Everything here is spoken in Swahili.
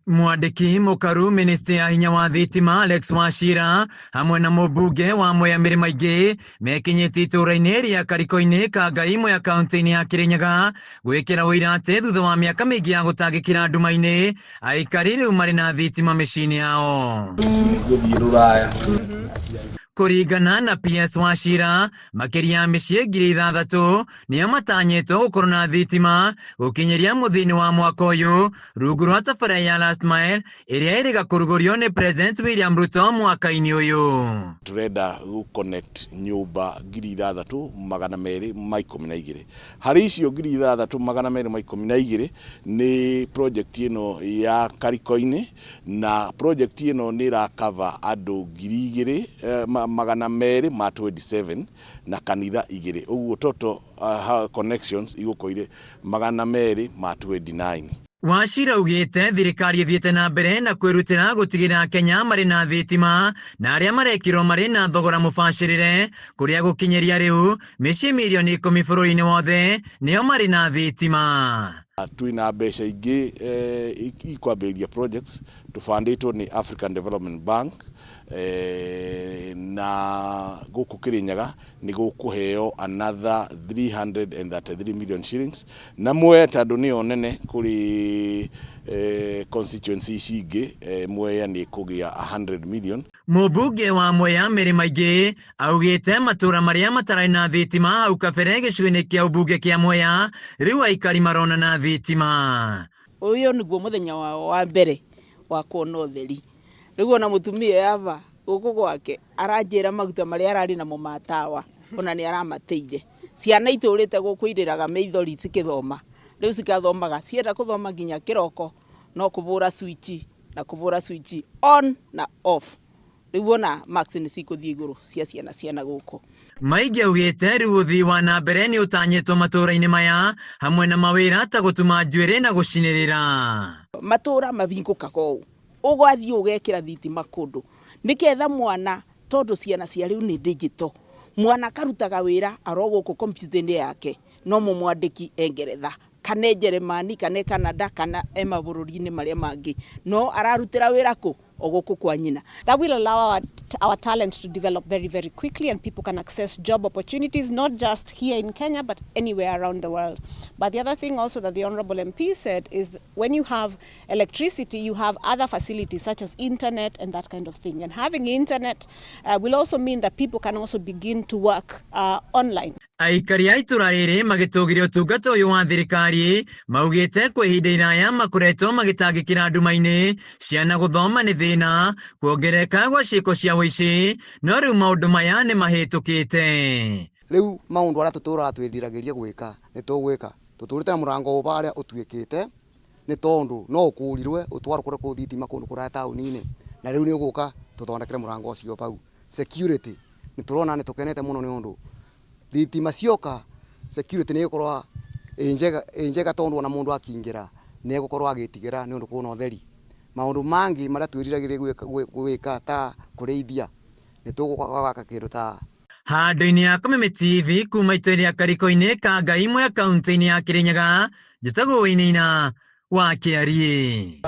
Mwandiki mukaru ministry ya hinya wa thitima Alex Wachira hamwe na mubunge wa Mwea Mirima Ingĩ mekinyĩtie itũra-inĩ rĩa Kariko-inĩ ka Ngai ya kaunti-inĩ ya Kirinyaga gwĩkĩra ũira atĩ thutha wa mĩaka mĩingĩ ya gũtangĩkĩra nduma-inĩ aikari rĩu marĩ na thitima mĩciĩ-inĩ yao. Kũringana na PS Wachira, makĩria ya mĩciĩ 6,000 nĩo matanyĩtwo gũkorwo na thitima gũkinyĩria mũthia-inĩ wa mwaka ũyũ rungu rwa tabarĩra ya Last Mile ĩrĩa ĩrĩga kũrugũrio nĩ President William Ruto mwaka-inĩ ũyũ. Turenda gũconnect nyũmba 6,212 harĩ icio 6,212 nĩ project ĩno ya Kariko-inĩ, na project ĩno nĩ ĩrakava andũ 2,227 na kanitha 2, ũguo total connections igũkoire 229. Wachira augĩte thirikari ĩthiĩte na mbere na kwĩrutĩra gũtigĩrĩra Kenya marĩ na thitima na arĩa marekĩrwo marĩ na thogora mũbacĩrĩre, kũrĩa gũkinyĩria rĩu mĩciĩ milioni 10 bũrũri-inĩ wothe nĩo marĩ na thitima. Twina mbeca ingĩ ikwambĩrĩria projects tũbandĩtwo nĩ African Development Bank na gũkũ Kirinyaga nĩ gũkũheo another 333 million shillings, na Mwea tondũ nĩyo nene kũrĩ constituency ingĩ Mwea nĩ kũgĩa 100 million. Mũmbunge wa Mwea Mirima Ingĩ augĩte matũra marĩa matarĩ na thitima hau kabere gĩcigo-inĩ kĩa ũmbunge kĩa Mwea rĩu aikari marona na thitima. Ũyũ nĩguo mũthenya wa mbere wa kuona ũtheri. Rĩu ona mũtumia yava gũkũ gwake aranjĩra maguta marĩa ararĩ namo matawa ona nĩ aramateire. Ciana itũrĩte gũkũ irĩraga maithori cikĩthoma, rĩu cikathomaga cienda kũthoma nginya kĩroko no kũvũra switch na kũvũra switch on na off. Rĩu ona max nĩ cikũthiĩ igũrũ cia ciana gũkũ. Maingĩ augĩte rĩu ũthii wa na mbere nĩ ũtanyĩtwo matũra-inĩ maya hamwe na mawĩra ta gũtuma njuĩrĩ na gũcinĩrĩra. Matũra mavingũkaga ũũ, ũgwathiĩ ũgekĩra thitima kũndũ nĩketha mwana, tondũ ciana cia rĩu nĩ digital, mwana karutaga wĩra arogũkũ kompyuta-inĩ yake no mũmwandĩki Ngeretha kana Jeremani kana Canada kana mabũrũri-inĩ marĩa mangĩ no ararutĩra wĩra kũ ogũkũ kwa nyina. That will allow our talent to develop very, very quickly, and people can access job opportunities, not just here in Kenya, but anywhere around the world. But the other thing also that the Honorable MP said is when you have electricity, you have other facilities such as internet and that kind of thing. And having internet will also mean that people can also begin to work online. Aikari a itũra rĩrĩ magĩtũgĩria ũtungata ũyũ wa thirikari maugĩte kwa ihinda iraya makoretwo magĩtangĩkĩra nduma-inĩ, ciana gũthoma nĩ thĩna, kuongereka gwa ciĩko cia ũici, no rĩu maũndũ maya nĩ mahĩtũkĩte. Rĩu maũndũ arĩa tũtũraga twĩriragĩria gwĩka nĩ tũgwĩka, tũtũrĩte na mũrango ũrĩa ũtuĩkĩte nĩ tondũ no ũkũrirwe ũtwarwo kũrĩa kũ thitima kũndũ kũraya taũni-inĩ, na rĩu nĩ ũgũka tũthondekere mũrango ũcio pau. Security nĩ tũrona nĩ tũkenete mũno nĩ ũndũ thitima cioka security nĩ ĩgũkorwo njega tondũ ona mũndũ akĩingĩra nĩ egũkorwo agĩtigĩra nĩ ũndũ kwĩna ũtheri. Maũndũ mangĩ marĩa twĩriragĩria gwĩka ta kũrĩithia nĩ tũgwaka kĩndũ ta handũ-inĩ ya Kameme TV kuma itũra rĩa Kariko-inĩ ka Ngai Mwea kaunti-inĩ ya Kirinyaga, njĩtagwo Wainaina wa Kĩarie.